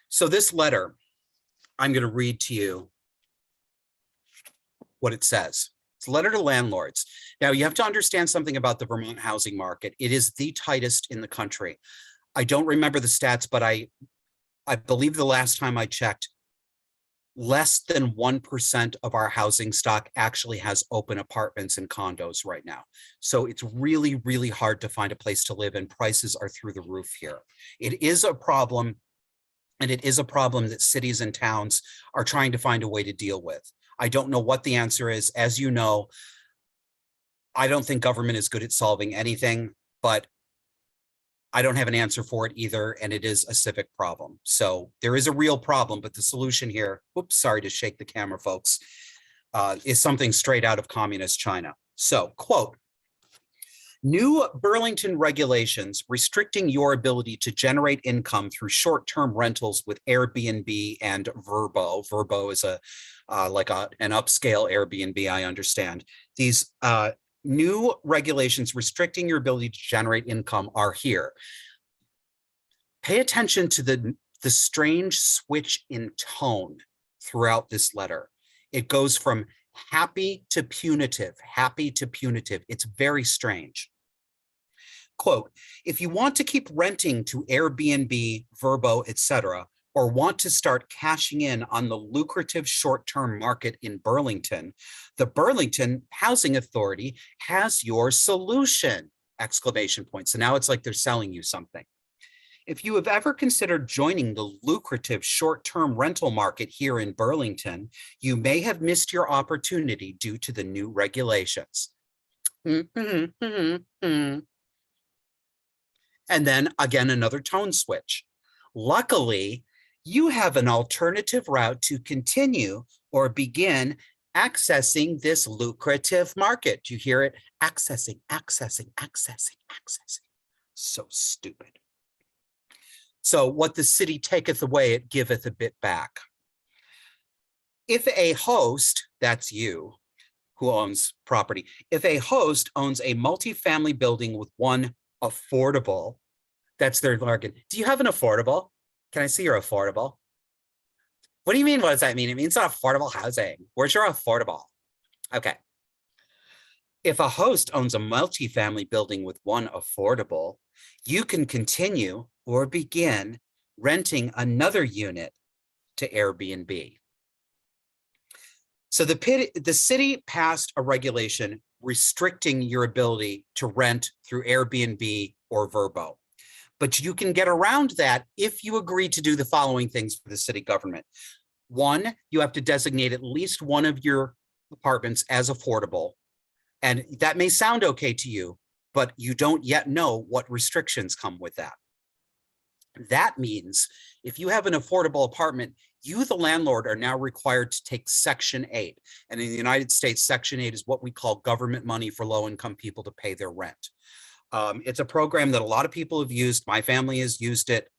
So this letter, I'm going to read to you what it says. It It's a letter to landlords. Now, you have to understand something about the Vermont housing market. It is the tightest in the country. I don't remember the stats, but I believe the last time I checked, less than 1% of our housing stock actually has open apartments and condos right now. So it's really, really hard to find a place to live, and prices are through the roof here. It is a problem, and it is a problem that cities and towns are trying to find a way to deal with. I don't know what the answer is. As you know, I don't think government is good at solving anything, but I don't have an answer for it either, and it is a civic problem. So there is a real problem, but the solution here, whoops, sorry to shake the camera, folks, is something straight out of communist China. So, quote, new Burlington regulations restricting your ability to generate income through short-term rentals with Airbnb and Vrbo. Vrbo is an upscale Airbnb, I understand. These new regulations restricting your ability to generate income are here. Pay attention to the strange switch in tone throughout this letter. It goes from happy to punitive, happy to punitive. It's very strange. Quote, if you want to keep renting to Airbnb, Vrbo, etc., or want to start cashing in on the lucrative short-term market in Burlington, the Burlington Housing Authority has your solution, exclamation point. So now it's like they're selling you something. If you have ever considered joining the lucrative short-term rental market here in Burlington, you may have missed your opportunity due to the new regulations. And then again, another tone switch. Luckily, you have an alternative route to continue or begin accessing this lucrative market. Do you hear it? Accessing, accessing, accessing, accessing. So stupid. So what the city taketh away, it giveth a bit back. If a host, that's you, who owns property, if a host owns a multifamily building with one affordable, that's their bargain. Do you have an affordable? Can I see your affordable? What do you mean? What does that mean? It means affordable housing. Where's your affordable? Okay. If a host owns a multifamily building with one affordable, you can continue or begin renting another unit to Airbnb. So the city passed a regulation restricting your ability to rent through Airbnb or Vrbo. But you can get around that if you agree to do the following things for the city government. One, you have to designate at least one of your apartments as affordable. And that may sound okay to you, but you don't yet know what restrictions come with that. That means if you have an affordable apartment, you, the landlord, are now required to take Section 8. And in the United States, Section 8 is what we call government money for low-income people to pay their rent. It's a program that a lot of people have used. My family has used it.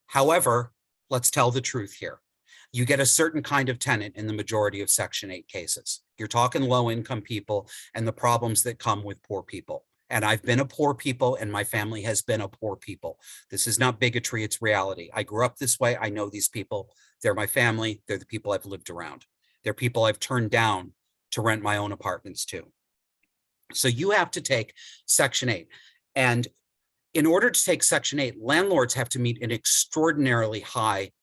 However, let's tell the truth here. You get a certain kind of tenant in the majority of Section 8 cases. You're talking low-income people and the problems that come with poor people. And I've been a poor people, and my family has been a poor people. This is not bigotry, it's reality. I grew up this way. I know these people. They're my family. They're the people I've lived around. They're people I've turned down to rent my own apartments to. So you have to take Section 8. And in order to take Section 8, landlords have to meet an extraordinarily high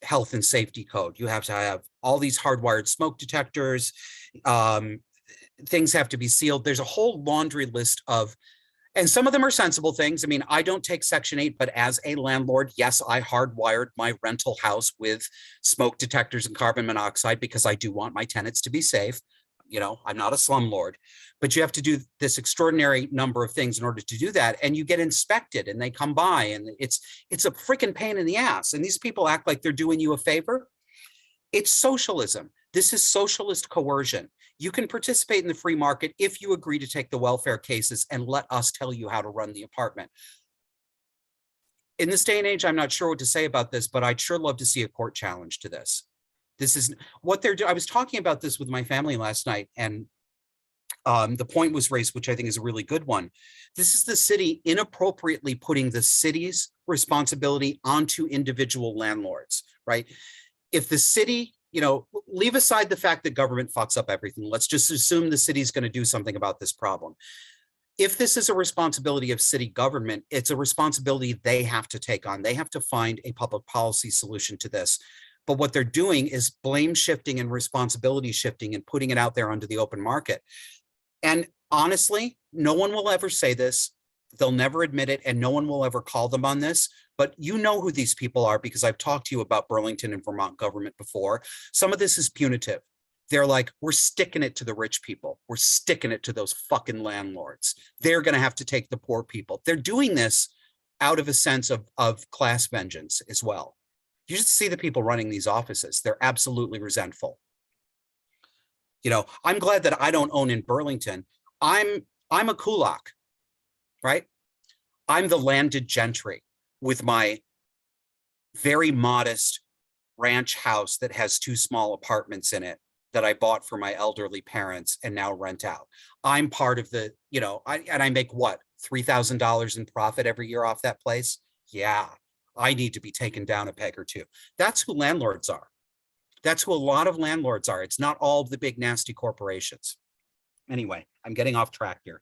health and safety code. You have to have all these hardwired smoke detectors. Things have to be sealed. There's a whole laundry list of, and some of them are sensible things. I mean, I don't take Section 8, but as a landlord, yes, I hardwired my rental house with smoke detectors and carbon monoxide because I do want my tenants to be safe. You know, I'm not a slumlord, but you have to do this extraordinary number of things in order to do that. And you get inspected and they come by, and it's a freaking pain in the ass. And these people act like they're doing you a favor. It's socialism. This is socialist coercion. You can participate in the free market if you agree to take the welfare cases and let us tell you how to run the apartment. In this day and age, I'm not sure what to say about this, but I'd sure love to see a court challenge to this. This is what they're doing. I was talking about this with my family last night, and the point was raised, which I think is a really good one. This is the city inappropriately putting the city's responsibility onto individual landlords, right? If the city leave aside the fact that government fucks up everything. Let's just assume the city's going to do something about this problem. If this is a responsibility of city government, it's a responsibility they have to take on. They have to find a public policy solution to this. But what they're doing is blame shifting and responsibility shifting and putting it out there onto the open market. And honestly, no one will ever say this. They'll never admit it, and no one will ever call them on this. But you know who these people are because I've talked to you about Burlington and Vermont government before. Some of this is punitive. They're like, we're sticking it to the rich people. We're sticking it to those fucking landlords. They're going to have to take the poor people. They're doing this out of a sense of class vengeance as well. You just see the people running these offices. They're absolutely resentful. I'm glad that I don't own in Burlington. I'm a kulak, right? I'm the landed gentry with my very modest ranch house that has 2 small apartments in it that I bought for my elderly parents and now rent out. I'm part of the, I make what, $3,000 in profit every year off that place? Yeah, I need to be taken down a peg or two. That's who landlords are. That's who a lot of landlords are. It's not all the big nasty corporations. Anyway, I'm getting off track here.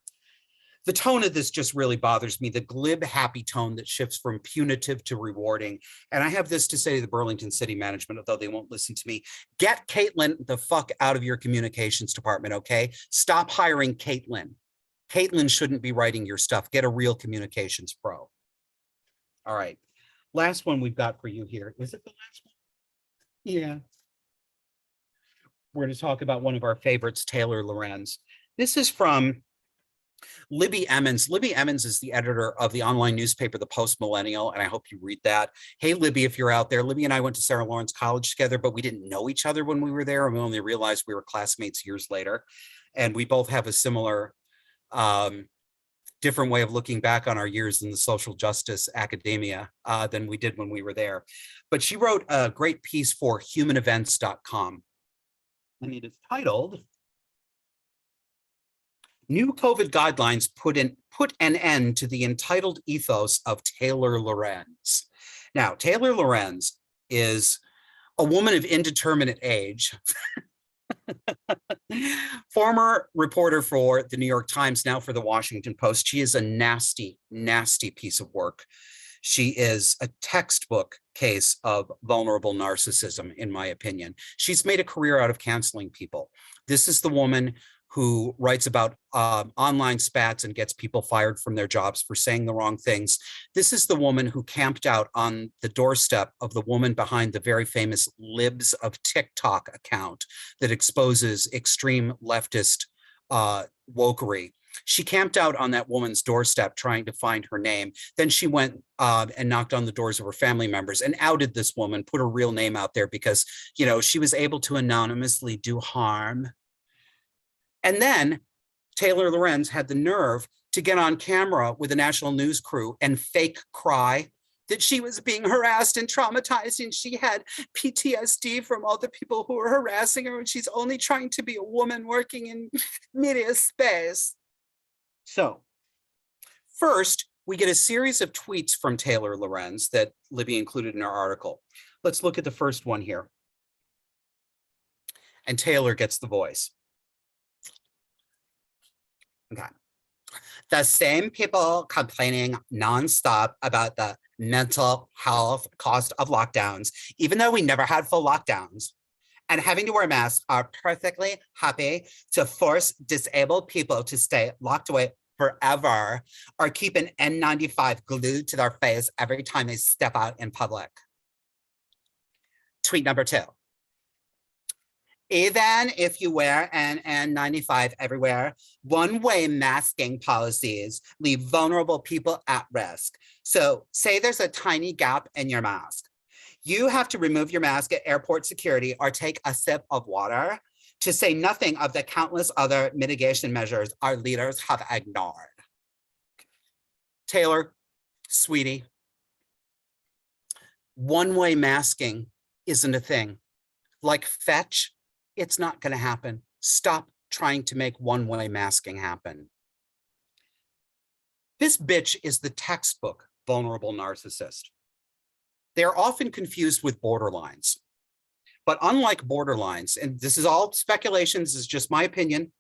The tone of this just really bothers me, the glib, happy tone that shifts from punitive to rewarding. And I have this to say to the Burlington City Management, although they won't listen to me. Get Caitlin the fuck out of your communications department, okay? Stop hiring Caitlin. Caitlin shouldn't be writing your stuff. Get a real communications pro. All right. Last one we've got for you here. Is it the last one? Yeah. We're going to talk about one of our favorites, Taylor Lorenz. This is from Libby Evans. Libby Evans is the editor of the online newspaper, The Post Millennial, and I hope you read that. Hey, Libby, if you're out there, Libby and I went to Sarah Lawrence College together, but we didn't know each other when we were there, and we only realized we were classmates years later. And we both have a similar, different way of looking back on our years in the social justice academia than we did when we were there. But she wrote a great piece for humanevents.com, and it is titled, New COVID guidelines put an end to the entitled ethos of Taylor Lorenz. Now, Taylor Lorenz is a woman of indeterminate age, former reporter for the New York Times, now for the Washington Post. She is a nasty, nasty piece of work. She is a textbook case of vulnerable narcissism, in my opinion. She's made a career out of canceling people. This is the woman who writes about online spats and gets people fired from their jobs for saying the wrong things. This is the woman who camped out on the doorstep of the woman behind the very famous Libs of TikTok account that exposes extreme leftist wokery. She camped out on that woman's doorstep trying to find her name. Then she went and knocked on the doors of her family members and outed this woman, put her real name out there because, she was able to anonymously do harm. And then Taylor Lorenz had the nerve to get on camera with a national news crew and fake cry that she was being harassed and traumatized and she had PTSD from all the people who were harassing her and she's only trying to be a woman working in media space. So first, we get a series of tweets from Taylor Lorenz that Libby included in her article. Let's look at the first one here. And Taylor gets the voice. Okay. The same people complaining nonstop about the mental health cost of lockdowns, even though we never had full lockdowns, and having to wear masks are perfectly happy to force disabled people to stay locked away forever or keep an N95 glued to their face every time they step out in public. Tweet number 2. Even if you wear an N95 everywhere, one-way masking policies leave vulnerable people at risk. So say there's a tiny gap in your mask. You have to remove your mask at airport security or take a sip of water, to say nothing of the countless other mitigation measures our leaders have ignored. Taylor, sweetie, one-way masking isn't a thing. Like fetch, it's not going to happen. Stop trying to make one-way masking happen. This bitch is the textbook vulnerable narcissist. They are often confused with borderlines. But unlike borderlines, and this is all speculation, this is just my opinion,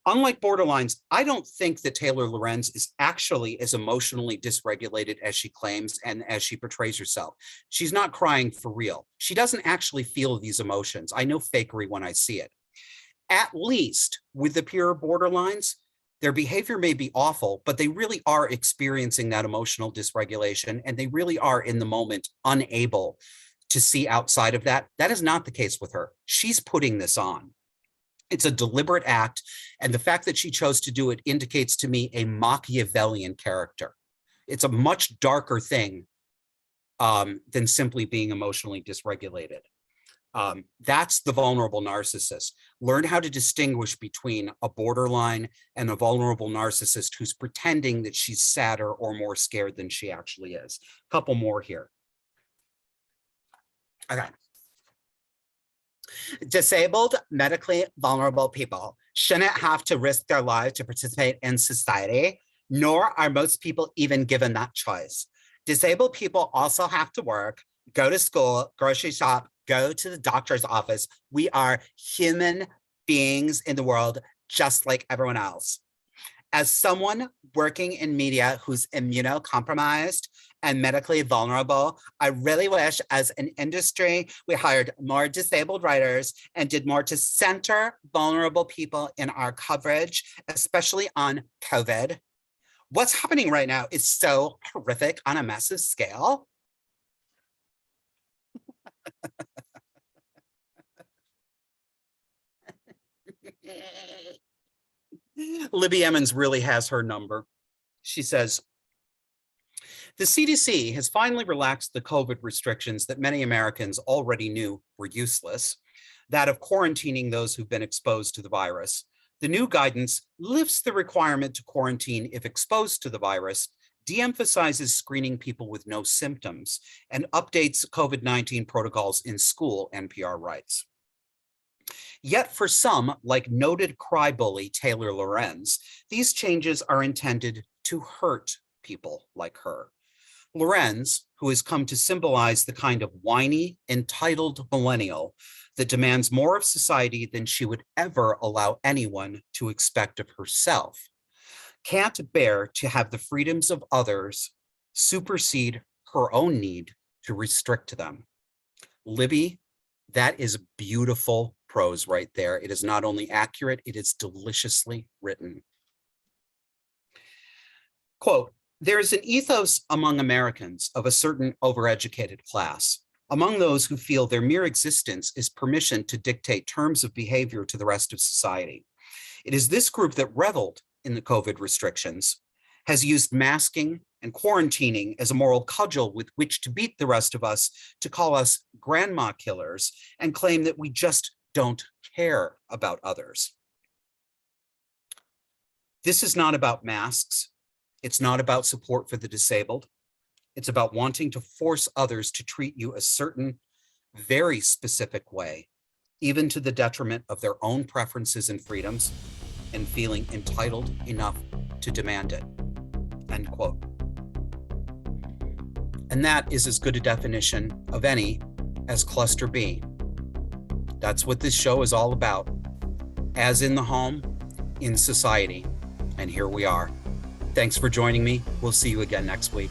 unlike borderlines, I don't think that Taylor Lorenz is actually as emotionally dysregulated as she claims and as she portrays herself. She's not crying for real. She doesn't actually feel these emotions. I know fakery when I see it. At least with the pure borderlines, their behavior may be awful, but they really are experiencing that emotional dysregulation, and they really are in the moment unable to see outside of that. That is not the case with her. She's putting this on. It's a deliberate act, and the fact that she chose to do it indicates to me a Machiavellian character. It's a much darker thing than simply being emotionally dysregulated. That's the vulnerable narcissist. Learn how to distinguish between a borderline and a vulnerable narcissist who's pretending that she's sadder or more scared than she actually is. A couple more here. Okay. Disabled, medically vulnerable people shouldn't have to risk their lives to participate in society, nor are most people even given that choice. Disabled people also have to work, go to school, grocery shop, go to the doctor's office. We are human beings in the world, just like everyone else. As someone working in media who's immunocompromised and medically vulnerable, I really wish as an industry, we hired more disabled writers and did more to center vulnerable people in our coverage, especially on COVID. What's happening right now is so horrific on a massive scale. Libby Evans really has her number. She says, the CDC has finally relaxed the COVID restrictions that many Americans already knew were useless, that of quarantining those who've been exposed to the virus. The new guidance lifts the requirement to quarantine if exposed to the virus, de-emphasizes screening people with no symptoms, and updates COVID-19 protocols in school, NPR writes. Yet for some, like noted crybully Taylor Lorenz, these changes are intended to hurt people like her. Lorenz, who has come to symbolize the kind of whiny, entitled millennial that demands more of society than she would ever allow anyone to expect of herself, can't bear to have the freedoms of others supersede her own need to restrict them. Libby, that is beautiful prose right there. It is not only accurate, it is deliciously written. Quote, there is an ethos among Americans of a certain overeducated class, among those who feel their mere existence is permission to dictate terms of behavior to the rest of society. It is this group that reveled in the COVID restrictions, has used masking and quarantining as a moral cudgel with which to beat the rest of us, to call us grandma killers, and claim that we just don't care about others. This is not about masks. It's not about support for the disabled. It's about wanting to force others to treat you a certain, very specific way, even to the detriment of their own preferences and freedoms, and feeling entitled enough to demand it, end quote. And that is as good a definition of any as cluster B. That's what this show is all about. As in the home, in society. And here we are. Thanks for joining me. We'll see you again next week.